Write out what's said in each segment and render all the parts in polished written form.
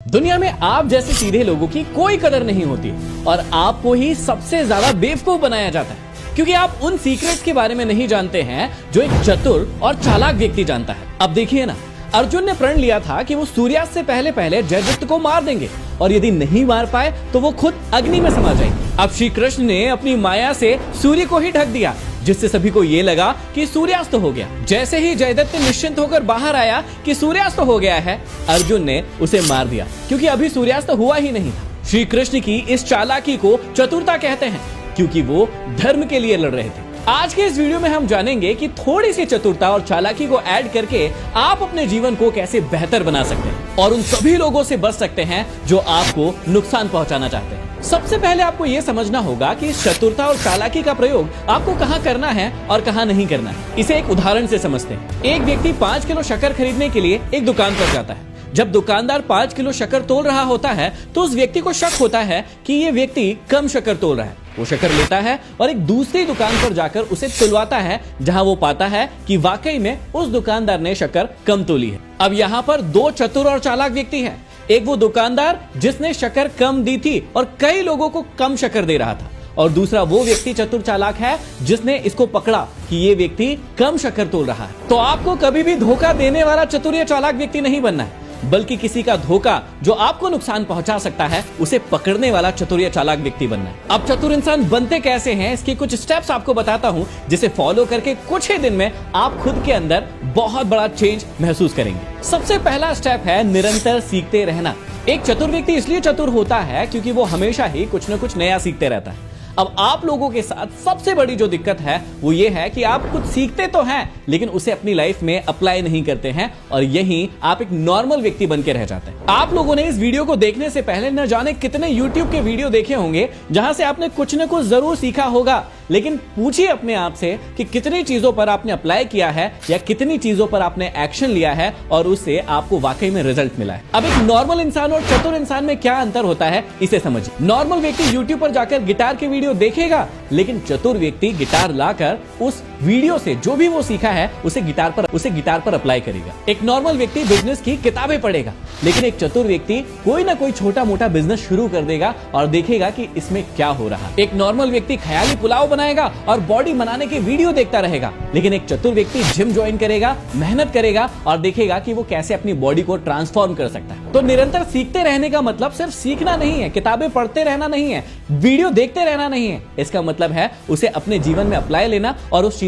दुनिया में आप जैसे सीधे लोगों की कोई कदर नहीं होती और आपको ही सबसे ज्यादा बेवकूफ बनाया जाता है क्योंकि आप उन सीक्रेट्स के बारे में नहीं जानते हैं जो एक चतुर और चालाक व्यक्ति जानता है। अब देखिए ना, अर्जुन ने प्रण लिया था कि वो सूर्यास्त से पहले पहले जयद्रथ को मार देंगे और यदि नहीं मार पाए तो वो खुद अग्नि में समा जाएंगे। अब श्री कृष्ण ने अपनी माया से सूर्य को ही ढक दिया जिससे सभी को ये लगा कि सूर्यास्त हो गया। जैसे ही जयद्रथ निश्चिंत होकर बाहर आया कि सूर्यास्त हो गया है, अर्जुन ने उसे मार दिया क्योंकि अभी सूर्यास्त हुआ ही नहीं था। श्री कृष्ण की इस चालाकी को चतुरता कहते हैं क्योंकि वो धर्म के लिए लड़ रहे थे। आज के इस वीडियो में हम जानेंगे कि थोड़ी सी चतुरता और चालाकी को ऐड करके आप अपने जीवन को कैसे बेहतर बना सकते हैं और उन सभी लोगों से बच सकते हैं जो आपको नुकसान पहुंचाना चाहते हैं। सबसे पहले आपको यह समझना होगा कि चतुरता और चालाकी का प्रयोग आपको कहां करना है और कहां नहीं करना है। इसे एक उदाहरण से समझते हैं। एक व्यक्ति 5 किलो शक्कर खरीदने के लिए एक दुकान पर जाता है। जब दुकानदार 5 किलो शक्कर तोल रहा होता है तो उस व्यक्ति को शक होता है कि ये व्यक्ति कम शक्कर तोल रहा है। वो शक्कर लेता है और एक दूसरी दुकान पर जाकर उसे तुलवाता है जहां वो पाता है कि वाकई में उस दुकानदार ने शक्कर कम तोली है। अब यहाँ पर दो चतुर और चालाक व्यक्ति हैं। एक वो दुकानदार जिसने शक्कर कम दी थी और कई लोगों को कम शक्कर दे रहा था, और दूसरा वो व्यक्ति चतुर चालाक है जिसने इसको पकड़ा कि ये व्यक्ति कम शक्कर तोल रहा है। तो आपको कभी भी धोखा देने वाला चतुर या चालाक व्यक्ति नहीं बनना है, बल्कि किसी का धोखा जो आपको नुकसान पहुंचा सकता है उसे पकड़ने वाला चतुर या चालाक व्यक्ति बनना है। अब चतुर इंसान बनते कैसे हैं, इसके कुछ स्टेप्स आपको बताता हूं जिसे फॉलो करके कुछ ही दिन में आप खुद के अंदर बहुत बड़ा चेंज महसूस करेंगे। सबसे पहला स्टेप है निरंतर सीखते रहना। एक चतुर व्यक्ति इसलिए चतुर होता है क्योंकि वो हमेशा ही कुछ न कुछ नया सीखते रहता है। अब आप लोगों के साथ सबसे बड़ी जो दिक्कत है वो ये है कि आप कुछ सीखते तो हैं लेकिन उसे अपनी लाइफ में अप्लाई नहीं करते हैं और यही आप एक नॉर्मल व्यक्ति बन के रह जाते हैं। आप लोगों ने इस वीडियो को देखने से पहले न जाने कितने YouTube के वीडियो देखे होंगे जहां से आपने कुछ न कुछ जरूर सीखा होगा, लेकिन पूछिए अपने आप से कि कितनी चीजों पर आपने अप्लाई किया है या कितनी चीजों पर आपने एक्शन लिया है और उससे आपको वाकई में रिजल्ट मिला है। अब एक नॉर्मल इंसान और चतुर इंसान में क्या अंतर होता है इसे समझिए। नॉर्मल व्यक्ति यूट्यूब पर जाकर गिटार के वीडियो देखेगा, लेकिन चतुर व्यक्ति गिटार लाकर उस वीडियो से जो भी वो सीखा है उसे गिटार पर अप्लाई करेगा। एक नॉर्मल व्यक्ति बिजनेस की किताबें पढ़ेगा, लेकिन एक चतुर व्यक्ति कोई ना कोई छोटा मोटा बिजनेस शुरू कर देगा और देखेगा कि इसमें क्या हो रहा है। एक नॉर्मल व्यक्ति ख्याली पुलाव बनाएगा और बॉडी बनाने के वीडियो देखता रहेगा, लेकिन एक चतुर व्यक्ति जिम ज्वाइन करेगा, मेहनत करेगा और देखेगा कि वो कैसे अपनी बॉडी को ट्रांसफॉर्म कर सकता है। तो निरंतर सीखते रहने का मतलब सिर्फ सीखना नहीं है, किताबें पढ़ते रहना नहीं है, वीडियो देखते रहना नहीं है। इसका मतलब है उसे अपने जीवन में अप्लाई लेना और उस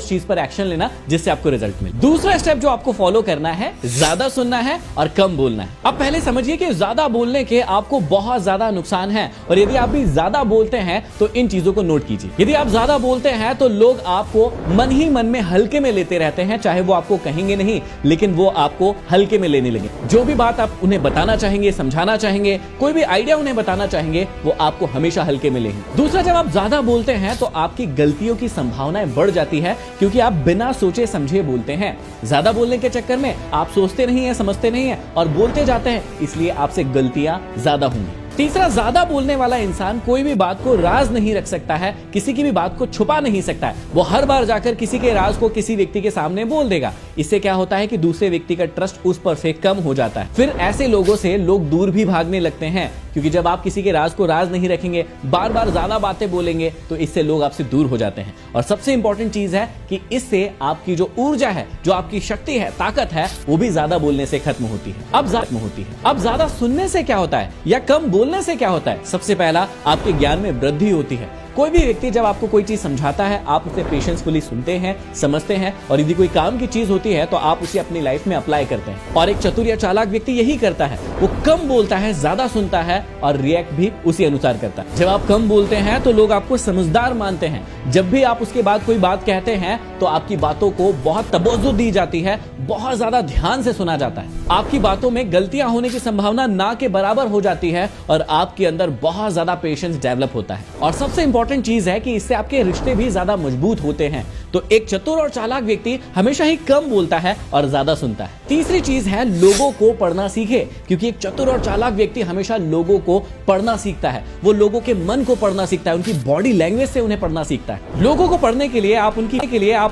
चीज पर एक्शन लेना जिससे आपको रिजल्ट मिले। दूसरा स्टेप जो आपको फॉलो करना है, ज्यादा सुनना है और कम बोलना है। अब पहले समझिए कि ज्यादा बोलने के आपको बहुत ज्यादा नुकसान है और यदि आप भी ज्यादा बोलते हैं तो इन चीजों को नोट कीजिए। यदि आप ज्यादा बोलते हैं तो लोग आपको मन ही मन में हल्के में लेते रहते हैं, चाहे वो आपको कहेंगे नहीं लेकिन वो आपको हल्के में लेने लगे। जो भी बात आप उन्हें बताना चाहेंगे, समझाना चाहेंगे, कोई भी आइडिया उन्हें बताना चाहेंगे, वो आपको हमेशा हल्के में लेंगे। दूसरा, जब आप ज्यादा बोलते हैं तो आपकी गलतियों की संभावनाएं बढ़ जाती है क्योंकि आप बिना सोचे समझे बोलते हैं। ज्यादा बोलने के चक्कर में आप सोचते नहीं है, समझते नहीं है और बोलते जाते हैं, इसलिए आपसे गलतियां ज्यादा होंगी। तीसरा, ज्यादा बोलने वाला इंसान कोई भी बात को राज नहीं रख सकता है, किसी की भी बात को छुपा नहीं सकता है। वो हर बार जाकर किसी के राज को किसी व्यक्ति के सामने बोल देगा। इससे क्या होता है कि दूसरे व्यक्ति का ट्रस्ट उस पर से कम हो जाता है। फिर ऐसे लोगों से लोग दूर भी भागने लगते हैं क्योंकि जब आप किसी के राज को राज नहीं रखेंगे, बार बार ज्यादा बातें बोलेंगे तो इससे लोग आपसे दूर हो जाते हैं। और सबसे इंपॉर्टेंट चीज है कि इससे आपकी जो ऊर्जा है, जो आपकी शक्ति है, ताकत है, वो भी ज्यादा बोलने से खत्म होती है। अब ज्यादा सुनने से क्या होता है या कम बोलने से क्या होता है? सबसे पहला, आपके ज्ञान में वृद्धि होती है। कोई भी व्यक्ति जब आपको कोई चीज समझाता है, आप उसे पेशेंसफुली सुनते हैं, समझते हैं और यदि कोई काम की चीज होती है तो आप उसे अपनी लाइफ में अप्लाई करते हैं। और एक चतुर या चालाक व्यक्ति यही करता है, वो कम बोलता है, ज्यादा सुनता है और रिएक्ट भी उसी अनुसार करता है। जब आप कम बोलते हैं तो लोग आपको समझदार मानते हैं। जब भी आप उसके बाद कोई बात कहते हैं तो आपकी बातों को बहुत तवज्जो दी जाती है, बहुत ज्यादा ध्यान से सुना जाता है। आपकी बातों में गलतियां होने की संभावना ना के बराबर हो जाती है और आपके अंदर बहुत ज्यादा पेशेंस डेवलप होता है। और सबसे इंपॉर्टेंट चीज है कि इससे आपके रिश्ते भी ज्यादा मजबूत होते हैं। तो एक चतुर और चालाक व्यक्ति हमेशा ही कम बोलता है और ज्यादा सुनता है। तीसरी चीज है लोगों को पढ़ना सीखे, क्योंकि एक चतुर और चालाक व्यक्ति हमेशा लोगों को पढ़ना सीखता है। वो लोगों के मन को पढ़ना सीखता है, उनकी बॉडी लैंग्वेज से उन्हें पढ़ना सीखता है। लोगों को पढ़ने के लिए आप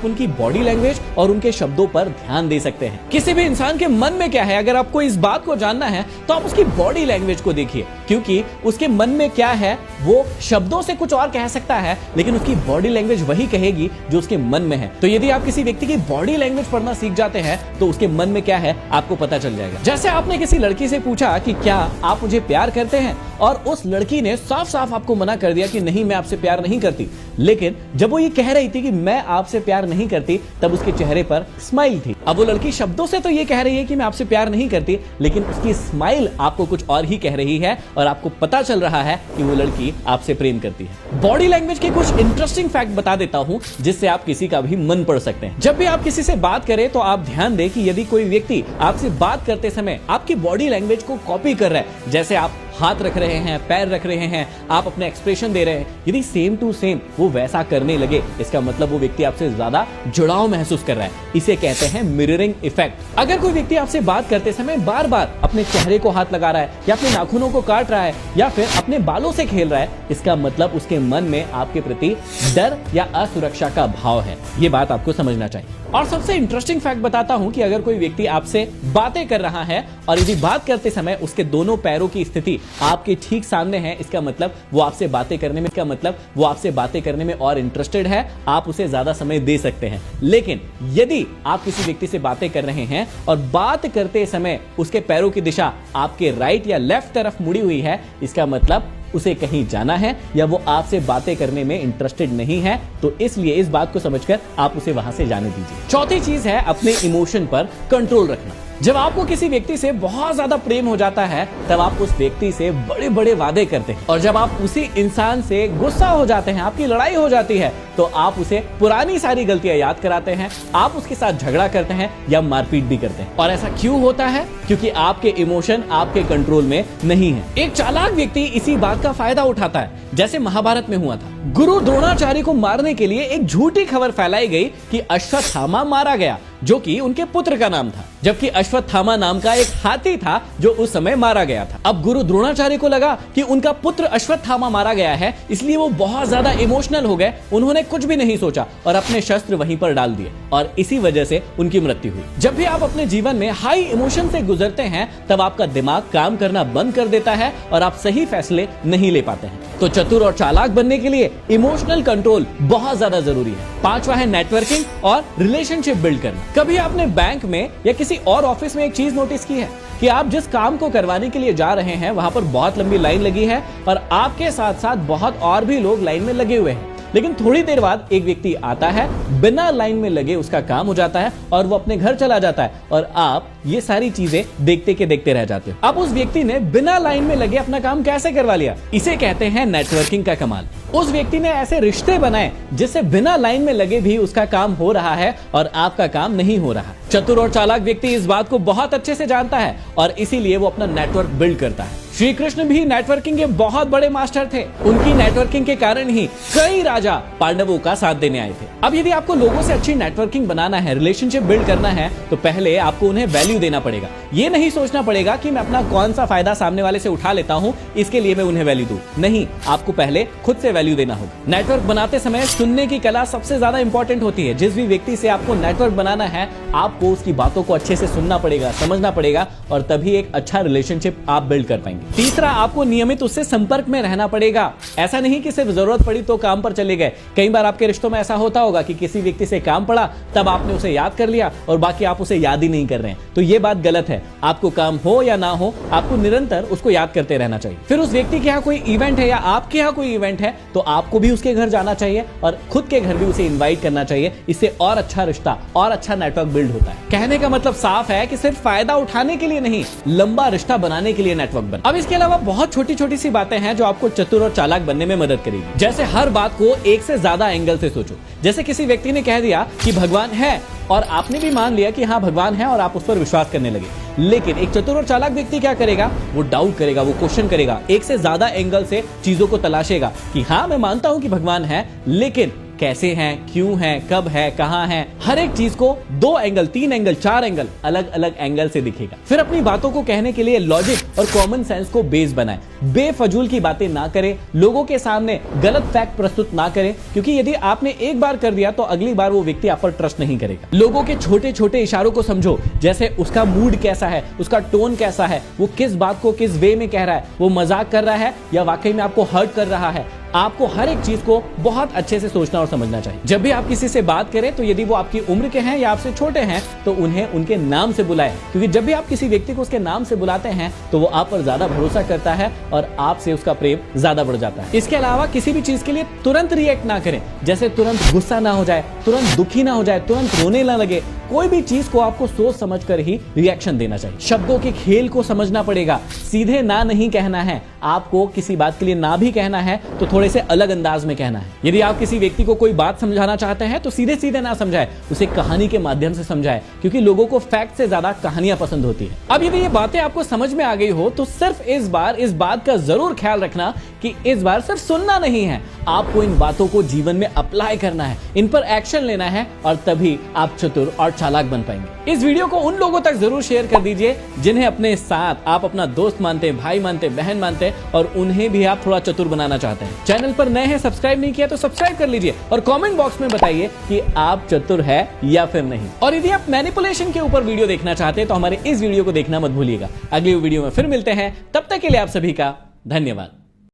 उनकी बॉडी लैंग्वेज और उनके शब्दों पर ध्यान दे सकते हैं। किसी भी इंसान के मन में क्या है, अगर आपको इस बात को जानना है तो आप उसकी बॉडी लैंग्वेज को देखिए, क्योंकि उसके मन में क्या है वो शब्दों से कुछ और कह सकता है, लेकिन उसकी बॉडी लैंग्वेज वही कहेगी जो उसके मन में है। तो यदि आप किसी व्यक्ति की बॉडी लैंग्वेज पढ़ना सीख जाते हैं तो उसके मन में क्या है आपको पता चल जाएगा। जैसे आपने किसी लड़की से पूछा कि क्या आप मुझे प्यार करते हैं, और उस लड़की ने साफ साफ आपको मना कर दिया कि नहीं, मैं आपसे प्यार नहीं करती, लेकिन जब वो ये कह रही थी कि मैं आपसे प्यार नहीं करती, तब उसके चेहरे पर स्माइल थी। अब वो लड़की शब्दों से तो ये कह रही है कि मैं आपसे प्यार नहीं करती, लेकिन उसकी स्माइल आपको कुछ और ही कह रही है और आपको पता चल रहा है कि वो लड़की आपसे प्रेम करती है। बॉडी लैंग्वेज के कुछ इंटरेस्टिंग फैक्ट बता देता हूं जिससे आप किसी का भी मन पढ़ सकते हैं। जब भी आप किसी से बात करें तो आप ध्यान दें कि यदि कोई व्यक्ति आपसे बात करते समय आपकी बॉडी लैंग्वेज को कॉपी कर रहा है, जैसे आप हाथ रख रहे हैं, पैर रख रहे हैं, आप अपने एक्सप्रेशन दे रहे हैं, यदि सेम टू सेम वो वैसा करने लगे, इसका मतलब वो व्यक्ति आपसे ज्यादा जुड़ाव महसूस कर रहा है। इसे कहते हैं मिररिंग इफेक्ट। अगर कोई व्यक्ति आपसे बात करते समय बार बार अपने चेहरे को हाथ लगा रहा है, या अपने नाखूनों को काट रहा है, या फिर अपने बालों से खेल रहा है, इसका मतलब उसके मन में आपके प्रति डर या असुरक्षा का भाव है। ये बात आपको समझना चाहिए। और सबसे इंटरेस्टिंग फैक्ट बताता हूं कि अगर कोई व्यक्ति आपसे बातें कर रहा है और यदि बात करते समय उसके दोनों पैरों की स्थिति आपके ठीक सामने है, इसका मतलब वो आपसे बातें करने में और इंटरेस्टेड है, आप उसे ज्यादा समय दे सकते हैं। लेकिन यदि आप किसी व्यक्ति से बातें कर रहे हैं और बात करते समय उसके पैरों की दिशा आपके राइट या लेफ्ट तरफ मुड़ी हुई है, इसका मतलब उसे कहीं जाना है या वो आपसे बातें करने में इंटरेस्टेड नहीं है। तो इसलिए इस बात को समझकर आप उसे वहां से जाने दीजिए। चौथी चीज है अपने इमोशन पर कंट्रोल रखना। जब आपको किसी व्यक्ति से बहुत ज्यादा प्रेम हो जाता है तब आप उस व्यक्ति से बड़े बड़े वादे करते हैं, और जब आप उसी इंसान से गुस्सा हो जाते हैं, आपकी लड़ाई हो जाती है, तो आप उसे पुरानी सारी गलतियां याद कराते हैं, आप उसके साथ झगड़ा करते हैं या मारपीट भी करते हैं। और ऐसा क्यों होता है? क्योंकि आपके इमोशन आपके कंट्रोल में नहीं है। एक चालाक व्यक्ति इसी बात का फायदा उठाता है, जैसे महाभारत में हुआ था। गुरु द्रोणाचार्य को मारने के लिए एक झूठी खबर फैलाई गई कि अश्वत्थामा मारा गया, जो कि उनके पुत्र का नाम था, जबकि अश्वत्थामा नाम का एक हाथी था जो उस समय मारा गया था। अब गुरु द्रोणाचार्य को लगा कि उनका पुत्र अश्वत्थामा मारा गया है, इसलिए वो बहुत ज्यादा इमोशनल हो गए। उन्होंने कुछ भी नहीं सोचा और अपने शस्त्र वहीं पर डाल दिए, और इसी वजह से उनकी मृत्यु हुई। जब भी आप अपने जीवन में हाई इमोशन से गुजरते हैं तब आपका दिमाग काम करना बंद कर देता है और आप सही फैसले नहीं ले पाते हैं। तो चतुर और चालाक बनने के लिए इमोशनल कंट्रोल बहुत ज्यादा जरूरी है। पांचवा है नेटवर्किंग और रिलेशनशिप बिल्ड करना। कभी आपने बैंक में या किसी और ऑफिस में एक चीज नोटिस की है कि आप जिस काम को करवाने के लिए जा रहे हैं वहां पर बहुत लंबी लाइन लगी है और आपके साथ साथ बहुत और भी लोग लाइन में लगे हुए हैं, लेकिन थोड़ी देर बाद एक व्यक्ति आता है, बिना लाइन में लगे उसका काम हो जाता है और वो अपने घर चला जाता है, और आप ये सारी चीजें देखते के देखते रह जाते हो। अब उस व्यक्ति ने बिना लाइन में लगे अपना काम कैसे करवा लिया? इसे कहते हैं नेटवर्किंग का कमाल। उस व्यक्ति ने ऐसे रिश्ते बनाए जिससे बिना लाइन में लगे भी उसका काम हो रहा है और आपका काम नहीं हो रहा। चतुर और चालाक व्यक्ति इस बात को बहुत अच्छे से जानता है और इसीलिए वो अपना नेटवर्क बिल्ड करता है। श्री कृष्ण भी नेटवर्किंग के बहुत बड़े मास्टर थे। उनकी नेटवर्किंग के कारण ही कई राजा पांडवों का साथ देने आए थे। अब यदि आपको लोगों से अच्छी नेटवर्किंग बनाना है, रिलेशनशिप बिल्ड करना है, तो पहले आपको उन्हें वैल्यू देना पड़ेगा। ये नहीं सोचना पड़ेगा कि मैं अपना कौन सा फायदा सामने वाले से उठा लेता हूं, इसके लिए मैं उन्हें वैल्यू दूं। नहीं, आपको पहले खुद से वैल्यू देना होगा। नेटवर्क बनाते समय सुनने की कला सबसे ज्यादा इंपॉर्टेंट होती है। जिस भी व्यक्ति से आपको नेटवर्क बनाना है, आपको उसकी बातों को अच्छे से सुनना पड़ेगा, समझना पड़ेगा, और तभी एक अच्छा रिलेशनशिप आप बिल्ड कर पाएंगे। तीसरा, आपको नियमित उससे संपर्क में रहना पड़ेगा। ऐसा नहीं कि सिर्फ जरूरत पड़ी तो काम पर चले गए। कई बार आपके रिश्तों में ऐसा होता होगा कि किसी व्यक्ति से काम पड़ा, तब आपने उसे याद कर लिया और बाकी आप उसे याद ही नहीं कर रहे हैं। तो ये बात गलत है। आपको काम हो या ना हो, आपको निरंतर उसको याद करते रहना चाहिए। फिर उस व्यक्ति के यहाँ कोई इवेंट है या आपके यहाँ कोई इवेंट है, तो आपको भी उसके घर जाना चाहिए और खुद के घर भी उसे इन्वाइट करना चाहिए। इससे और अच्छा रिश्ता और अच्छा नेटवर्क बिल्ड होता है। कहने का मतलब साफ है कि सिर्फ फायदा उठाने के लिए नहीं, लंबा रिश्ता बनाने के लिए नेटवर्क बना। अब इसके अलावा बहुत छोटी छोटी सी बातें हैं जो आपको चतुर और चालाक बनने में मदद करेगी। जैसे हर बात को एक से ज्यादा एंगल से सोचो। जैसे किसी व्यक्ति ने कह दिया कि भगवान है और आपने भी मान लिया कि हाँ भगवान है और आप उस पर विश्वास करने लगे, लेकिन एक चतुर और चालाक व्यक्ति क्या करेगा? वो डाउट करेगा, वो क्वेश्चन करेगा, एक से ज्यादा एंगल से चीजों को तलाशेगा कि हाँ मैं मानता हूं कि भगवान है, लेकिन कैसे हैं, क्यों हैं, कब है, कहां है, हर एक चीज को 2 एंगल, 3 एंगल, 4 एंगल, अलग अलग एंगल से दिखेगा। फिर अपनी बातों को कहने के लिए लॉजिक और कॉमन सेंस को बेस बनाए। बेफजूल की बातें ना करें, लोगों के सामने गलत फैक्ट प्रस्तुत ना करें, क्योंकि यदि आपने एक बार कर दिया तो अगली बार वो व्यक्ति आप पर ट्रस्ट नहीं करेगा। लोगों के छोटे छोटे इशारों को समझो, जैसे उसका मूड कैसा है, उसका टोन कैसा है, वो किस बात को किस वे में कह रहा है, वो मजाक कर रहा है या वाकई में आपको हर्ट कर रहा है। आपको हर एक चीज को बहुत अच्छे से सोचना और समझना चाहिए। जब भी आप किसी से बात करें तो यदि वो आपकी उम्र के हैं या आपसे छोटे हैं तो उन्हें उनके नाम से बुलाएं, क्योंकि जब भी आप किसी व्यक्ति को उसके नाम से बुलाते हैं तो वो आप पर ज्यादा भरोसा करता है और आपसे उसका प्रेम ज्यादा बढ़ जाता है। इसके अलावा किसी भी चीज के लिए तुरंत रिएक्ट ना करें, जैसे तुरंत गुस्सा ना हो जाए, तुरंत दुखी ना हो जाए, तुरंत रोने ना लगे। कोई भी चीज को आपको सोच समझकर ही रिएक्शन देना चाहिए। शब्दों के खेल को समझना पड़ेगा, सीधे ना नहीं कहना है। आपको किसी बात के लिए ना भी कहना है तो थोड़े से अलग अंदाज में कहना है। यदि आप किसी व्यक्ति को कोई बात समझाना चाहते हैं तो सीधे सीधे ना समझाएं, उसे कहानी के माध्यम से समझाएं, क्योंकि लोगों को फैक्ट से ज्यादा कहानियां पसंद होती है। अब यदि ये बातें आपको समझ में आ गई हो तो सिर्फ इस बार इस बात का जरूर ख्याल रखना कि इस बार सिर्फ सुनना नहीं है, आपको इन बातों को जीवन में अप्लाई करना है, इन पर एक्शन लेना है, और तभी आप चतुर और चालाक बन पाएंगे। इस वीडियो को उन लोगों तक जरूर शेयर कर दीजिए जिन्हें अपने साथ आप अपना दोस्त मानते, भाई मानते, बहन मानते, और उन्हें भी आप थोड़ा चतुर बनाना चाहते हैं। चैनल पर नए हैं, सब्सक्राइब नहीं किया तो सब्सक्राइब कर लीजिए और कमेंट बॉक्स में बताइए कि आप चतुर है या फिर नहीं। और यदि आप मैनिपुलेशन के ऊपर वीडियो देखना चाहते हैं तो हमारे इस वीडियो को देखना मत भूलिएगा। अगली वीडियो में फिर मिलते हैं, तब तक के लिए आप सभी का धन्यवाद।